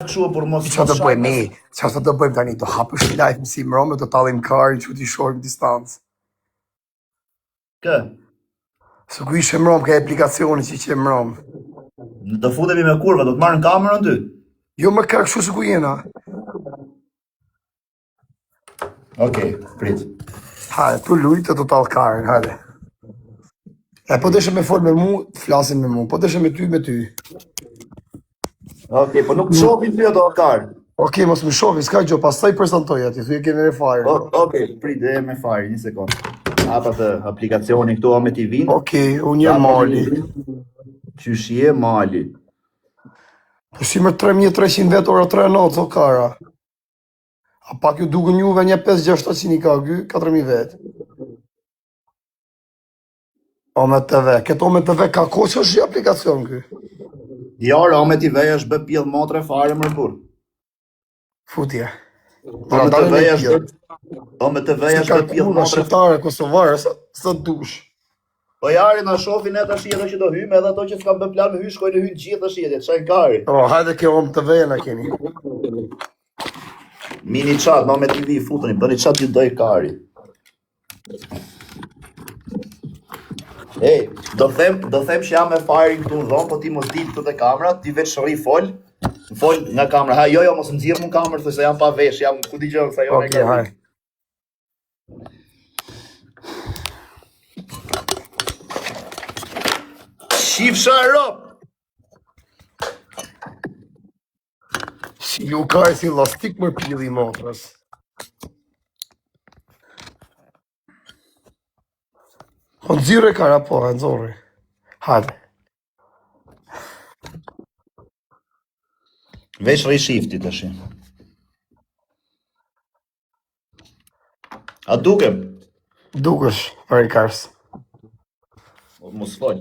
kështu për mos Qa të bëjmë ne? Qa të bëjmë tani? Do hapësh live mësi më romë, do talim kari që t'i shohim distancë. Kë? Së ku ishe më romë, ka aplikacioni që ishe më romë. Do futemi me kurva, do të marrën kamerën ty? Jo më ka kështu së ku jena. Okej, prit. Hajde, tu lujtë të talë karin, hajde. E po deshe me folë me mu, flasin me mu, po deshe me ty. Okej, po nuk shohin ty ato karë. Okej, mos më shofi, s'ka gjë, pastaj prezantoj ati, thuj e kene në fire. Okej, prit, e me fire, një sekund. Hapa të aplikacioni këtu me TV-n. Okej, unë jam Mali. Qyshje Mali. Po si më 3300 vetë ora 3 natë, o kara. A pak ju duke njuve një 5-600 i ka ky, 4000 vetë. Ome TV, këtë Ome TV ka ko që është aplikacion ky? Jarë, Ome TV është bë pjellë motre fare mërkur. Futje. Ome TV është bë pjellë motre. Shqiptare, Kosovare, së dush. Po jari na shohin e tash edhe që do hymë, edhe ato që s'kan bë plan me hy, shkojnë hynë gjithë tash edhe, çaj kari. O, hajde kjo Ome TV na keni. Mini chat, Ome TV futuni, bëni chat ju doj kari. Ej, do them që jam me firing këtu në dhomë, po ti mos dil këtu te kamera, ti veç shri fol nga kamera. Ha, jo, mos nxjerr më kamerë, thoj se jam pa vesh, jam ku dëgjon sa jo ne Okej, haj. Shifsha rop. Si ju ka si lastik më pili i motrës. Po nëzire kara po, e nëzori. Hajde. Veç rri shifti tash. A dukem? Dukesh, Rikars. Mos fol.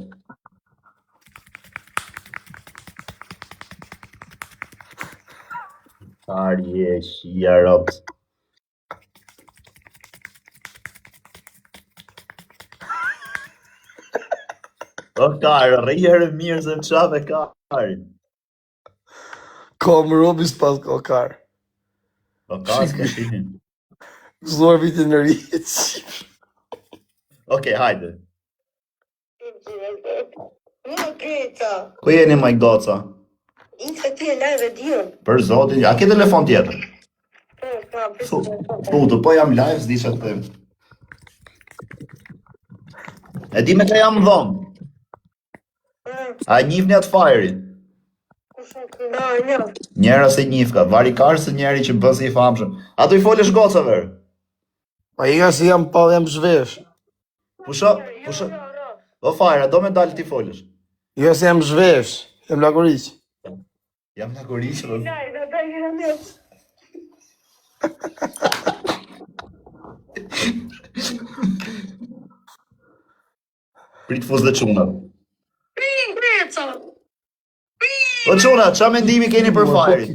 Arje, shia ropt. O karë, rrjerë mirë se më qafe karë. Ka më robis pas ka karë. O karë s'ka shihin. Zor vitin në rritë. Okej, hajde. Ku jeni maj goca? Ikë ti e live e diun. Për zotin, a ke telefon tjetër? Po jam live, s'di që të them. E di me ka jam dhomë. A njifni atë fajri? Njera se njifka, vari karë se njeri që bësi i famshëm. A do i folesh gocave? Pa i nga si jam pa dhe jam zhvesh. Pusha. O fajra, do me dalë ti folesh. Jo se jam zhvesh, jam lagoriq. Jam lagoriq, dhe. Prit fuz dhe quna. O quna, qa mendimi keni për fajri?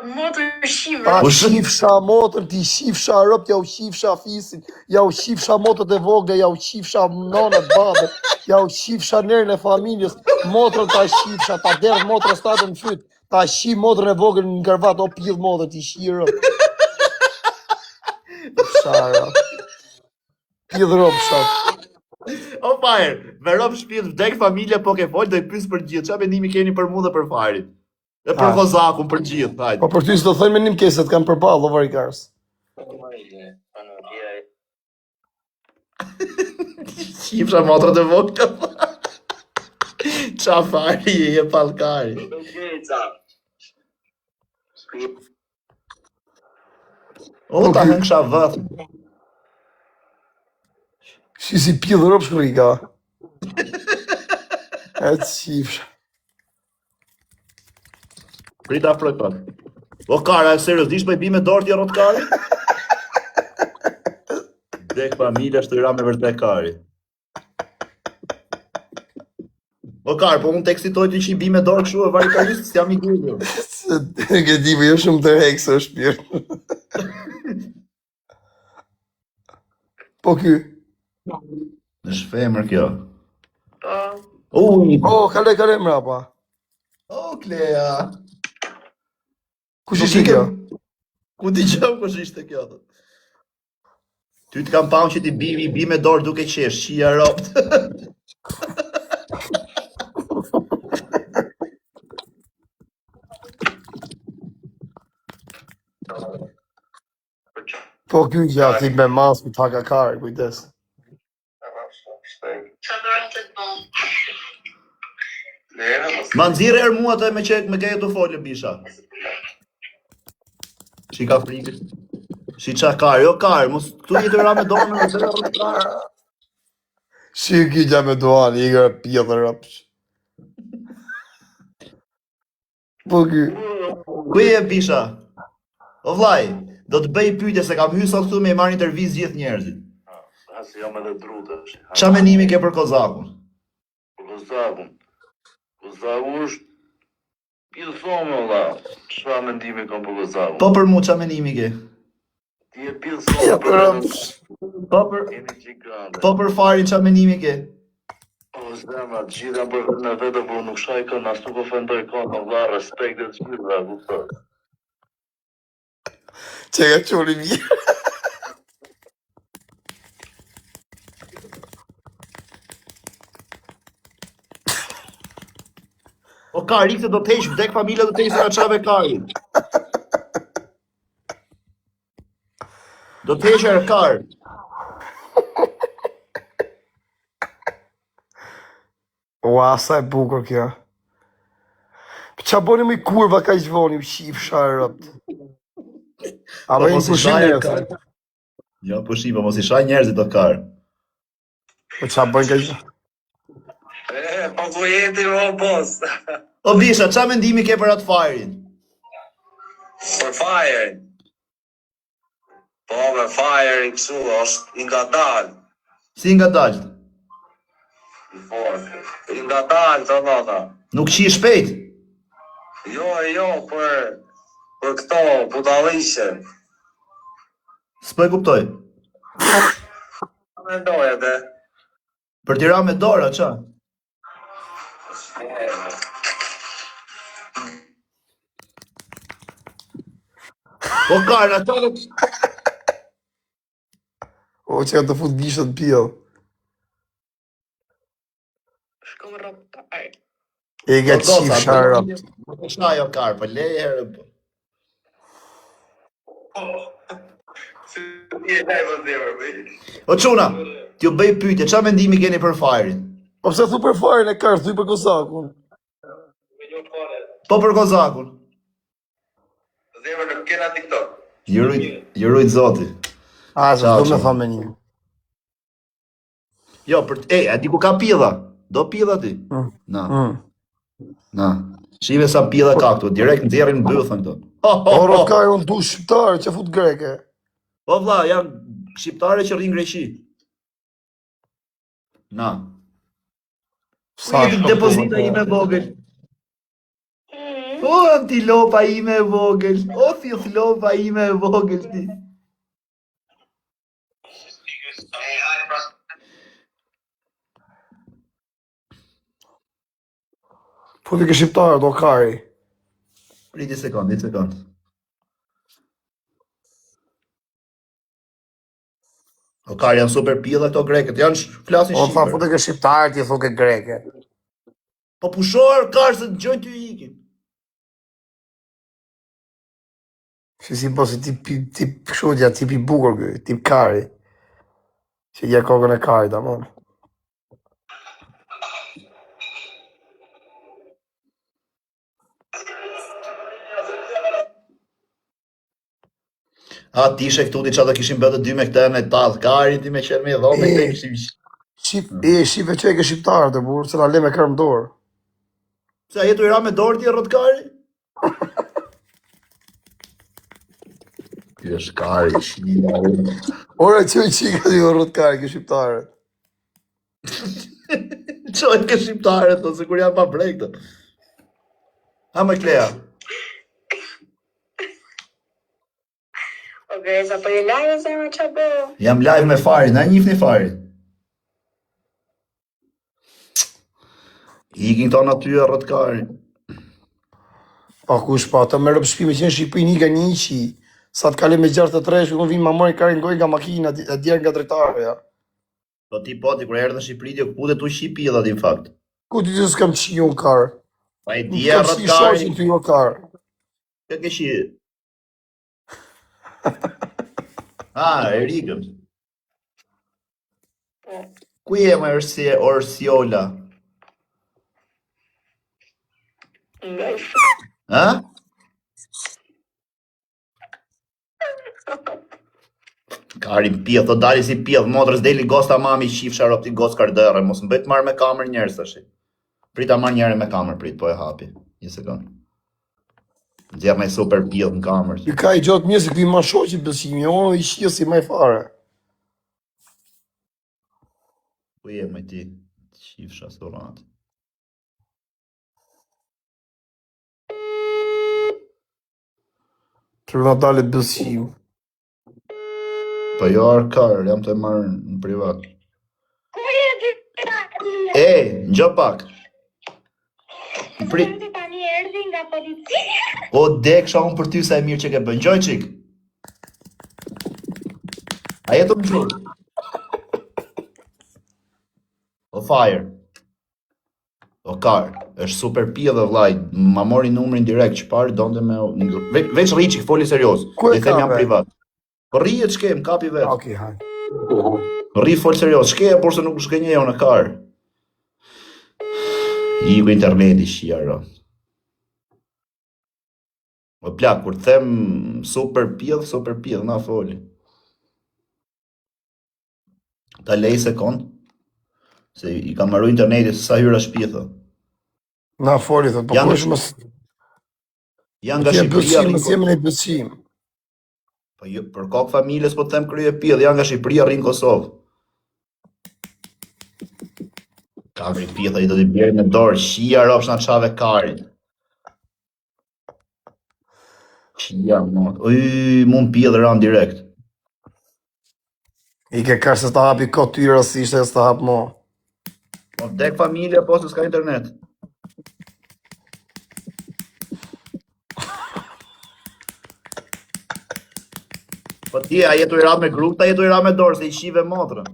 Motër shivë. Ta shifsha motër, ti shifsha rëpt, ja u shifsha fisin, ja u shifsha motët e vogla, ja u shifsha nonët, babët, ja u shifsha nërën e familjes, motrën ta shifsha, ta derdh motrën statën në fyt, ta shi motrën e vogël në gërvat, o pjidh motër, ti shi rëpt. Shara. Pjidh rëpt, shatë. O fajr, me rëp shpjet vdek familja po ke fol, do i pys për gjithë, qa mendimi keni për mu dhe për fajrit? E për kozakun, për gjithë, hajde. Po për ty s'do thëjmë një keset kam përballë, o Varikars. Shifsha motrët e vogla. Qa fajri e palkari. O ta hëngsha vëthë. Si pjidh rëp shkrika. E të shifsha. Prita afroj pak. O kara, serios, dish me bi me dorë tja rot kari? Dek familja shtë me vërtet kari. O kar, po unë të eksitoj të që i bi me dorë këshu e Varikaristë, s'jam i gujë. Ke di, po jo shumë të hekë së shpirë. Po ky? Në shfemër kjo. Po. Uj, Oh, kale mrapa. O, Klea. Kush ishte kjo? Ku t'i gjëm kush ishte kjo? Ty të kam paun që ti bi me dorë duke qesh, qia ropt. Po ky që ati me mas me taka kare, kujdes. Ma nxirë erë mua të me qek me keje të folë, bisha. Shi ka frikë. Shi qa karë, jo karë, mos këtu jetë ra me dorë me të rrë karë. Shi ky gja me duan, i gërë pia dhe rëpsh. Po ky. Ku je bisha? O vlaj, do të bëj pyetje se kam hyrë sot këtu me marrë intervizë gjithë njerëzit. Asi jam edhe drutë. Qa menimi ke për Kozakun? Kozakun. Kozaku është... I thonë, valla, çfarë mendimi kam për Kozakun? Po për mu qa menimi ke? Ti e pillë thonë për rëmsh. Jeni gjigante. Po për farin qa menimi ke? O, zemra, gjitha për vetë në vetë, por nuk shaj kënë, as nuk ofendoj kënë, valla, respekt e gjitha, kuptoj. Që ka quri mirë. O kari këtë do t'hesh, vdek familja do t'hesh se nga qave kari. Do t'hesh e rëkar. Ua, sa e bukur kjo. Qa boni me kurva ka i zvoni, u shif sharë rëpt. A me i kushin e të. Jo, po shipa, mos i shaj njerëzit do karë. Po qa bojnë ka i zvoni. Po ku jeti, o, boss? O bisha, qa mendimi ke për atë farin? Për fajerin. Po, me fajerin kësu, është nga dalë. Si nga dalët? Po, nga dalë të nata. Nuk qi shpejt? Jo, për këto, budalishe. S'po e kuptoj. Me dojë edhe. Për tira me dora, qa? O karë, ato nuk... O, që ka të fut gishtë të pio. Shkom rrop karë. E ka qif sharë rëpt. Nuk e shaj o karë, po leje herë. O quna, t'ju bëj pyetje, qa mendimi keni për farin? Po pse thu për farin e karë, thuj për Kozakun. Po për Kozakun? Zemër nuk kena TikTok. Jurujt zoti. A, se Ciao, du me ciao. tha me një. Jo, a di ku ka pilla? Do pilla ti? Na, na. Shive sa pilla ka këtu, direkt nxjerrin mbyllën këtu. O, rëtkaj, unë du shqiptarë që fut greke. Po vlla, janë shqiptare që rrin Greqi. Na. Sa Depozita ime e vogël. O, antilopa ime e vogël. O, thithlopa ime e vogël ti. Po të ke shqiptarë, do kari. Priti sekond, një sekond. O kar janë super pilla këto greket, flasin O, tha, po shqipër. të ke shqiptarë, ti thu ke greke. Po pushor kar se dëgjojnë ty ikin. Si po si tip shudja, tip i bukur kë, tip kari. Që gje kokën e kari, da mon. A ti ishe këtu ti qa do kishim bërë të dy me këta me talë kari, ti me qenë me dhomë me këta kishim... Shqipe që e ke shqiptarë të burë, se na le me kërë më dorë. Se a jetu i ra me dorë ti e rrët kari? Kjo është kari, shqiptari. Ora që i qika di o rrët kari, ke shqiptarë. Qojnë ke shqiptare, të se kur janë pa brek të. Ha me Klea. O Greza, po je live zemër qa bo? Jam live me farin, na njifni farin. Ikin këto natyra rrët kari. Pa kush pa, të merë për shpime që në Shqipëri një ka 100. Sa të kalim me 63, unë vinë ma mori karin goj nga makina, e djerë nga drejtare, ja. Po ti kur erdhë në Shqipëri, ti ku tu Shqipi edhe në fakt. Ku ti të s'kam qi unë karë? Pa e Nuk djerë kam atë si shoqin karin. të jo karë. Kë ke shi? Ah, e rikëm. Ku je më Orsiola? Ha? Karin pjell, të dali si pjell, motrës deli gosta mami qifsha ropti gos kardere, mos më bëjt marrë me kamer njerës të shi. Prita marrë njerë me kamer, prit, po e hapi. Një sekund. Gjerë me super pjell në kamer. I ka i gjotë mjesë këvi ma shoqi besimi, o i shqia si ma i fare. Ku je me ti, qifsha sorat. Të rëna dalit besim. Po jo arkar, jam të marrë në privat. E, në gjë pak. Tani erdhi nga policia. O, deksha unë për ty sa e mirë që ke bën. Gjoj qik. A jetu më gjurë? O fire. O kar. është super pia dhe vlaj. Ma mori numrin direkt që parë, donte me... Veç rri që foli serios. Ku e Dhe them ka, jam be? privat. Po rri e ç'ke, më kapi vetë. Okej, haj. Rri fol serios. Ç'ke, por se nuk shke një në kar. I ku interneti shia ro. O plak, kur them super pjedh, na foli. Ta lej sekond. Se i kam marru interneti se sa hyra shtëpi thot. Na foli, thot, po Janë- kush mos... Janë nga Kje Shqipëria. besim, mos jemi në besim. Po jo, për kokë familjes po të them krye pjedh, janë nga Shqipëria, rrinë Kosovë. Kamri pjedha i do t'i bjerë me dorë, shia ropsh na çave karin. Shia mo. Uj, mund pjedh ran direkt. I ke kash se ta hapi kot tyra si ishte se ta hap mo. Po dek familja po se s'ka internet. Po ti, a jetu i ra me grup, a jetu i ra me dorë, se i shive motrën.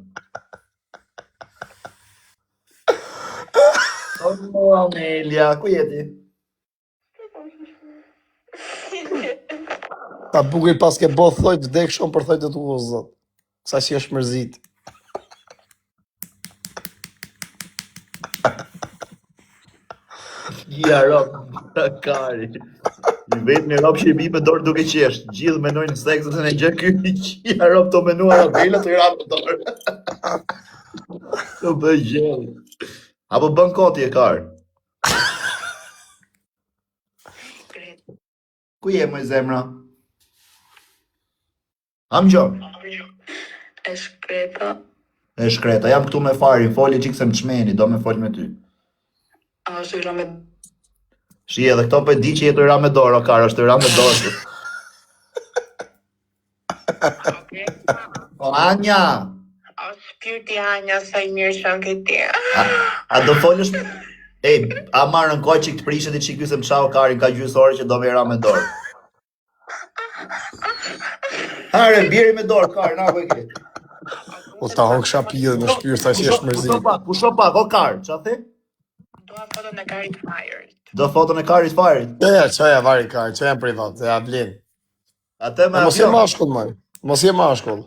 O, Amelia, ku jeti? Ta bukur pas ke bo thojt vdek shumë për thojt e tu o zot. Sa që është mërzit. Ja, rob, kari. I vetë një rob që i bi me dorë duke qesh. Gjithë menojnë seksën e gjë ky. Ja, rob, të menuar Abela të i ra me dorë. Të bëj gjellë. Apo bën koti e karë. Ku je më zemra? Am gjo. E shkreta. E shkreta, jam këtu me fari, foli qik se më qmeni, do me fol me ty. A është i ra me... Shi edhe këto për di që jetu i ra me dorë, o karë, është i ra me dorë. Okej. O, Anja, A shpirti Anja sa i mirë që në këti. a do folësh... Ej, a marrën kohë që të prishet i që ky se më qau karin ka gjysore që do me i ra me dorë. Hare, bjeri me dorë, karë, na ku e ke. O ta hon kësha pjedhe në shpirë sa që është mërzit. Pusho pak, o karë, që a the? Dua foton e karit fired. Do foton e karit farit. Ja, qaja vari ka, qaja privat, ja vlen. Atë me Mos je avion. mashkull, maj. Mos je mashkull.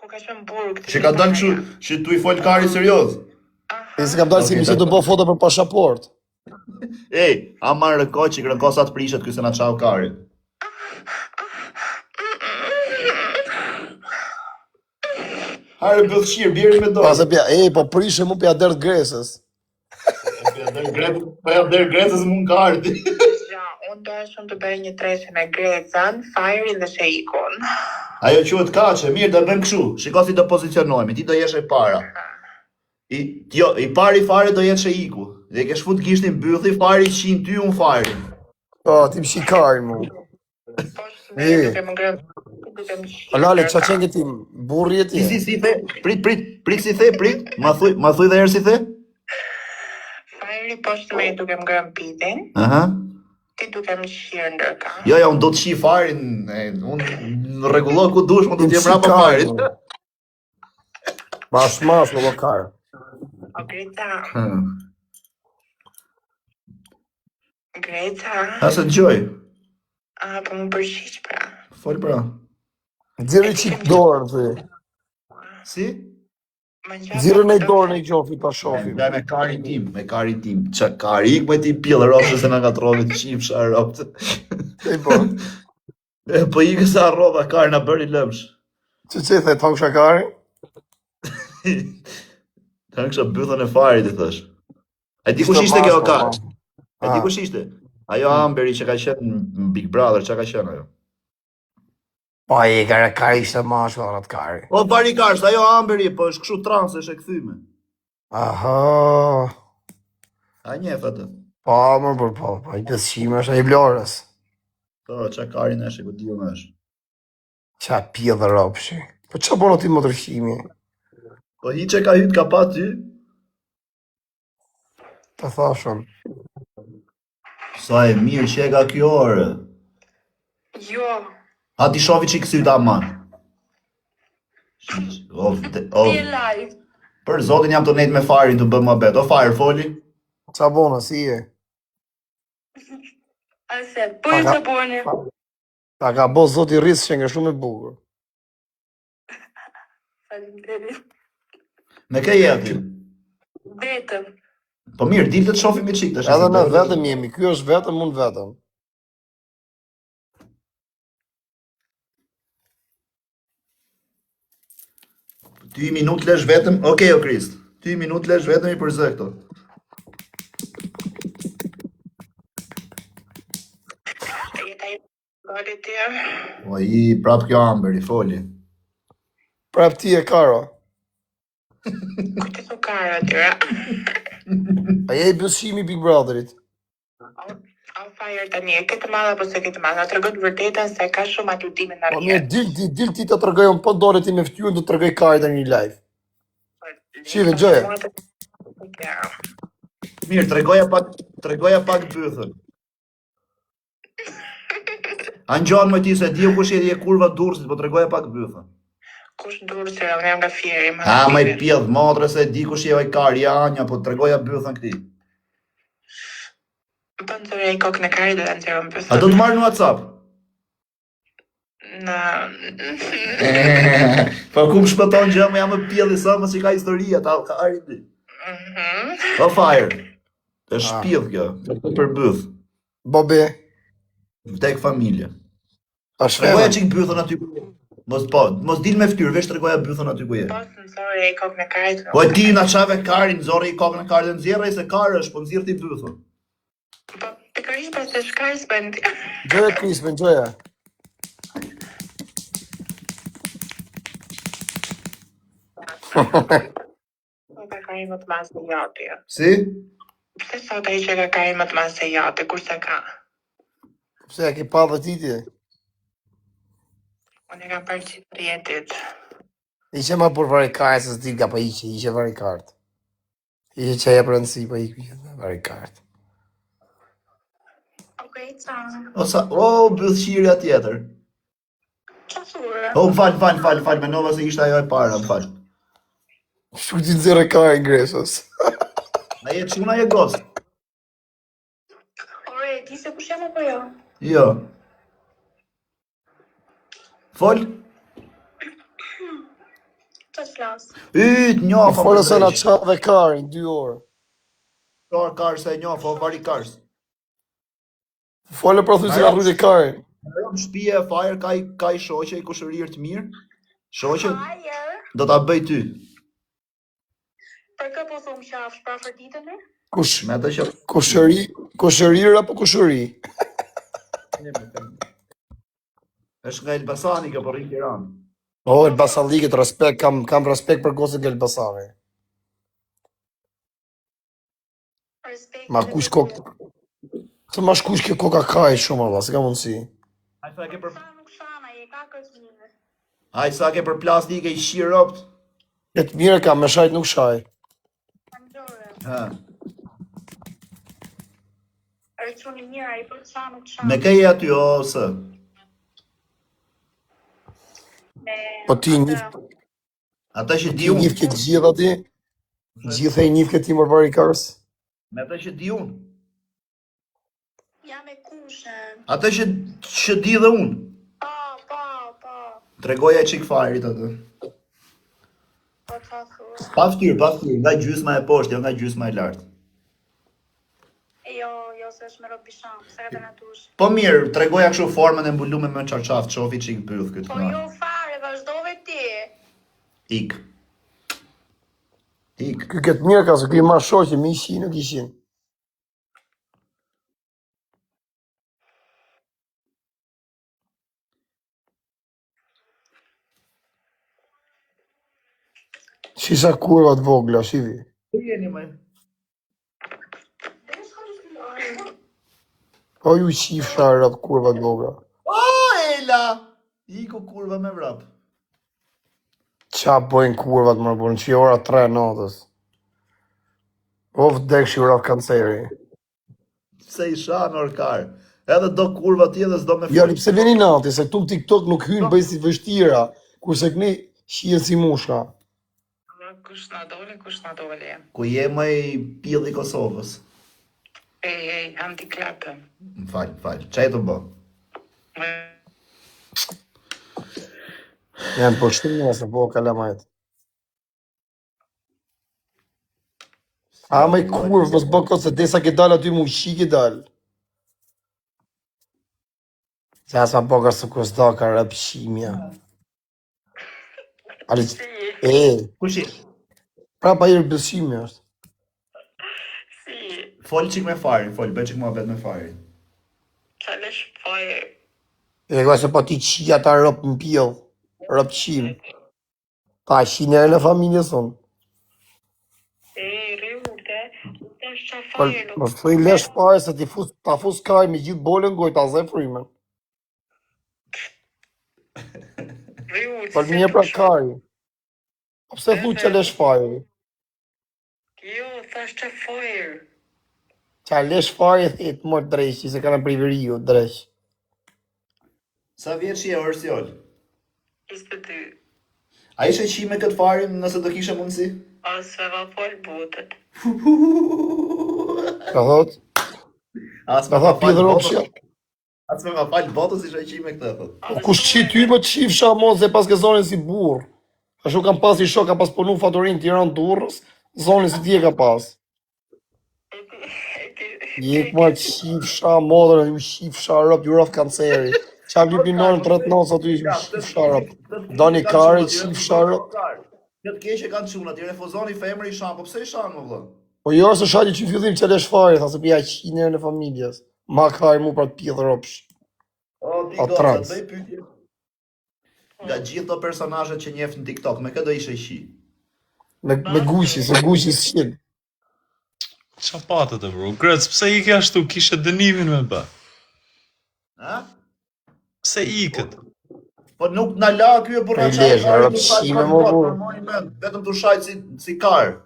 Ku ka qenë burg. Që ka dalë kështu, që tu i fol kari serios. E se kam dalë si Okej, mi që të bo foto për pashaport. Ej, a marrë kohë që kërën sa të prishet ky se na qau karit. Hare, bëthshirë, bjeri me dorë. Pas e pja, po prishe mu pja dert Gresës. Po ja der Gresës mund ka ardhi. Ja, unë doja shumë të bëj një treshe me Grecën, Fajrin dhe Sheikun. Ajo quhet kaçe, mirë do bëjmë kështu. Shiko si do pozicionohemi, ti do jesh e para. I pari fare do jetë Sheiku. Dhe ke shfut gishtin mbylli, fari qin ty unë farin. O, ti më shikarin mu. Po shme duke më ngrënë. Duke më shikë. Lale, qa qenë këti, burri e ti? Si the? Prit si the, prit. Ma thuj dhe herë si the? Fajri poshtë me duke më ngrënë pitin. Aha. Ti duke më shirë ndërka. Jo, unë do të shi farin, unë në rregullo ku dush, unë do të jem rapa farit. Mas, në lokar. O, Greta. Asë të gjoj, Po më përqiq pra. fol pra. Dzirë qik dorën, thë. Si? Dzirë në dorën e gjofi pa shofi. Ndaj me karin tim. Qa karik me ti pillë ropë se nga ka trove të qipsha ropë. E po. Po i kësa roba karin a bëri lëmsh. Që the, thong shakari? Ta në kësha bythën e farit i thësh. E di kush ishte kjo ka? E di kush ishte? Ajo Amberi që ka qenë në Big Brother, që ka qenë ajo? Po e kari ishte mashkull atë kari. O pari kasht, ajo Amberi, po është kështu trans, është e këthyme. Aha. A njef atë? Po, po, i pësqime është e i blorës. Po, qa karin është, ku diu në është. Qa pje dhe ropshi. Po qa bono ti më tërshimi? Po hi që ka hyt ka pa ty? Të thashën. Sa e mirë që e ka kjo orë. Jo. Ha ti shofi që i kësy ta ma. Live. Për zotin jam të nejt me farin të bëm më bet. O fire, foli? Qa bona, si e? Ase, po e të boni. Ta ka bo zoti rrisë që nga shumë e bukur. Faleminderit. Me ke jeti? Vetëm. Po mirë, dilë të shofi me qik të Edhe ne vetëm jemi, ky është vetëm, unë vetëm. Ty minut lesh vetëm, okej o Krist. Ty minut lesh vetëm i përze këto. O i prap kjo Amberi, foli. Prap ti e karo. Kujtë të kara tyra. A je i bësimi Big Brotherit? O fire tani, e këtë madha apo se këtë madha? Të rëgët vërtetën se ka shumë atutime në Po mirë, dil ti të tërgoj, unë po dore ti me ftyun të tërgoj karit në një live. Shive, gjoje. Mirë, tregoja pak bëthën. Angjon me ti se di u kush je kurva dursit, po tregoja pak bëthën. Kush durse, unë jam nga Fieri. A, me i pjedh motre se di kush je kari anja, po tregoja bëthën këti. Po në të rej kokë në kari dhe në zero më bëthën. A do të marrë në WhatsApp? Po ku më shpëton gjë, më jam më pjedh i sa më që ka historia, ta kari ti. O fire, e shpjedh kjo, për bëth. Bobe. Vdek familje. A Tregoja shfema. qik bëthën aty ku je. Mos dil me ftyrë, veç tregoja bëthën aty ku je. Po në zore e kokë në kari dhe. Po e ti na qave karin, zore i kokë në karin dhe nëzirë, se karë është, po nëzirë ti bëthën. Po pikërisht pas të shkarës bënd. Gjoje Krismen, gjoje. Po ka kari më të masë në jati. Si? Pse sot e që ka kari më të masë në jati, kurse ka? Pse e ke pa dhe titi? Unë e kam parë që të jetit. Ishe ma për varikart, se s'di ka pa ishe varikart. Ishe që e prëndësi, pa ishe varikart. Okej, ca. O, bëthshirja tjetër. Qa thurë? O, më falë, me nova se ishte ajo e para, më falë. Shku ti në zire ka e ngresës. A jetë quna je ghost? Ore, ti se kush jam apo jo? Jo. Fol? Qa të flasë? Yt, njofa. Folë se na qave karin, 2 orë. Karë se njofa, o vari karës. Folë për thuj se ka rrujt e karin. Ajo në shtëpia e fire ka i shoqe, i kushërirë të mirë. Shoqe, Fire? do ta bëj ty. Për kë po thumë qafsh pra për ditën e? Kush, Me të që... kushërir apo kushëri? është nga Elbasani, ka përri Tiranë. O, Elbasanlikët, respekt, kam respekt për gosën nga Elbasani. Respekt. Ma kush kokë... Se ma shkush kjo koka kaj shumë, Allah, se ka mundësi. Aj sa ke për... Sa nuk shana, je ka këtë një. Aj sa ke për plastike i shirë ropt. E të mirë kam, me shajt nuk shaj. Amgjore. Ha. Rëquni mirë, i për qa nuk qa. Me ke aty ose? Po ti njif, Ata që di ti njif unë. këtë gjithë ati? Gjithë e njif këtë ti më bari kars? Me ata që di unë. Ja me kushen. Ata që di dhe unë. Po. Tregoja qik farit atë. Po të thua. Pa ftyrë, nga gjysma e poshtë, jo nga gjysma e lartë. Jo, se është me rob bisham, se ka të në tush. Po mirë, tregoja kështu formën e mbulume me çarçaf, çofi çik byll këtë. Po jo fare, vazhdove ti. Ik. Ky këtë mirë ka se ky ma shoqi, me ishi nuk ishin. Shisha kurva të vogla, shivi. Ku jeni më? Po ju qif sharrat kurva të vogla. O, Ela! Iku kurva me vrap. Qa bojnë kurvat më bërën, që ora 3 natës. O vdek që ura kanceri. Se i shan orkar. Edhe do kurva ti edhe s'do me Ja, pse vini nati, se këtu në TikTok nuk hynë bëjë si vështira, kurse këni shien si musha. Kush na dole. Ku je më i pilli Kosovës? Ej, antiklapë. Fal. Çaj të bë? Janë po shumë nëse, po kalamajt. A me kurvë, mos bë këtë se desa ke dalë aty mu shi ke dalë. Se asma bëka së kus da ka rëpë shimja. Ali, Kush je? pra pa i rëbësimi është. Fol çik me farin, bëj çik muhabet me farin. Qalesh fare. E ka se po ti qia ta rëpë në pjellë, rëpë qim. Ta shine e në familje sonë. Rëurte, të është qa Po, fare. mos të i lesh fare se ta fus kaj me gjithë bolën goj, ta zë frimen. Rëurte. Po mirë pra kaj. Po pse thu që lesh fare? Jo, thash qa fare. Qa lesh fare e të mërë dreqi, se ka në priveriu, dreq. Sa vjeç je Orsiol? 22. A ishe qi me këtë farin nëse do kishe mundësi? Ose va fol botët. Ka thot? As Ka me tha ma fal pidhër botës. opsja. As me ma fal botës ishe qi me këtë, thot. Po kush qi ty më qifsha mo se pas ke zonin si burr. Ashtu kam pas i shok, kam pas punu fatorin Tiranë Durrës, zonin si tje ka pas. Jek më qifsha modrë, ju qifsha rëp, ju rëf kanceri. Qa më lypi nërën 3 nësë aty ju qifsha rëp. Dani kare, qifsha rëp. Këtë keqe kanë qunat, i refuzoni femër i shanë, po pse i shanë më vëllë? Po jo se shali që fillim që lesh fare, tha se pja qinër në familjes. Ma kaj mu pra të pjedhë rëpsh. O, ti O, goca, trans. të bëj pyetje. Nga gjithë të personazhet që njeh në TikTok, me këtë do ishe qi? Me guqi, se guqi s'qin. Qa patët e bro? Grec, pse i ke ashtu? Kishe dënimin me bë. Ha? Pse i këtë? Po nuk na la ky e burra E lesh, rëpshime më burr. Vetëm tu shajt si kar.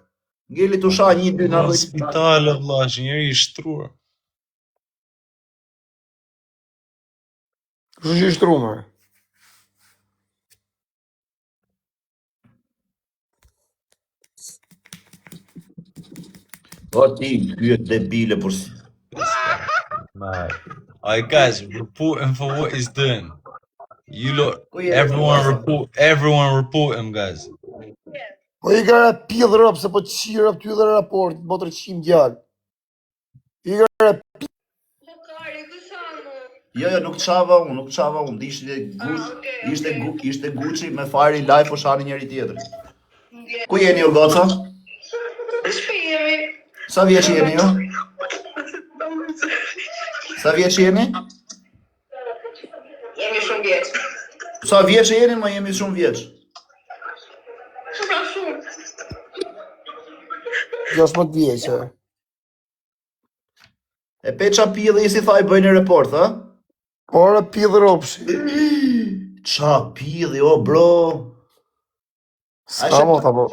Ngeli tu shaj 1-2 na Në rrit. spitale, vlla, që njeri i shtruar. Kështu që i shtrume. O ti, pyet debile për si. Man. Alright guys, report him for what he's doing. You look, Ku je? everyone report him guys. Po i ka pjedhë rëp, se po qi rëp ty dhe raport, botër qim djallë. I ka Jo, nuk çava unë, ishte Gucci me fari live po shani njëri tjetër. Ku jeni ju goca? Sa vjeç jeni ju? Sa vjeç jeni? Jemi shumë vjeç. Sa vjeç jeni, më jemi shumë vjeç. Shumë. 16 vjeqe. E peqa pilli i si thaj bëjnë report, ha? Ora pjedhë rëpshi. Qa pilli, o bro. Ska mo ta po.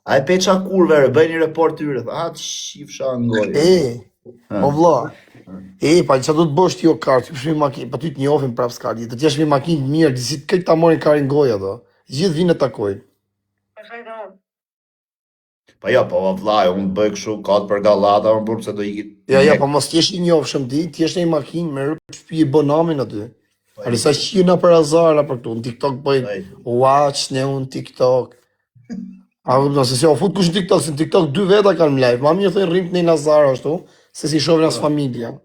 A e peqa kurve, bëjnë report tyre, tha, ha të shifsha ngoj. O vlla, Pa që do të bësh ti o kartë, që shmi makinë, pa ty të njohin prap s'ka lidhje, të t'jesh me makinë të mirë, disi të këtë ta morin karin goja do. Gjithë vinë të takojnë. Pa ja, po vllai, unë bëj kështu kat për gallata, unë burr se do iki. Ja, pa mos t'jesh i njohshëm ti, t'jesh në një makinë me rrëp shtëpi i bonamin aty. Ali sa qina për azara për këtu, në TikTok bëjnë watch, ne unë TikTok. A nëse si o fut kush në TikTok, se në TikTok 2 veta kanë më live, ma mirë thënë rrimë të një Nazara ashtu, se si shohin as familja.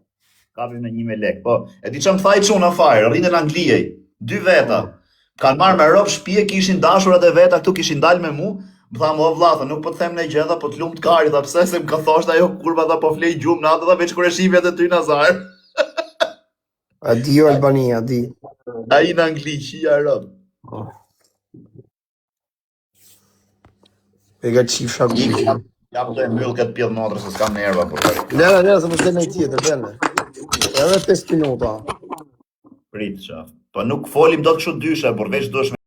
Kapi me 1.000 lek, po. E di që më thaj çuna fare, rrinë në Anglijej, 2 veta. Kanë marrë me rob shtëpie, kishin dashurat e veta, këtu kishin dalë me mu. Më tha, mo vlla, nuk po të them në gjë, po të lumt kari, tha pse se më ka thosht ajo kurva tha po flej gjumë natë, tha veç kur e shifjet e ty Nazar. A di jo Albania, a di. Ai në Angli, qia rob. E ka qifsha gujë. Ja po të e mbyll këtë pjellë motrë, se s'kam nerva, por. Lera, se më s'le në tjetër, bene. Edhe 5 minuta. Prit, qaf. Po nuk folim do të kështu dyshe, por veç dush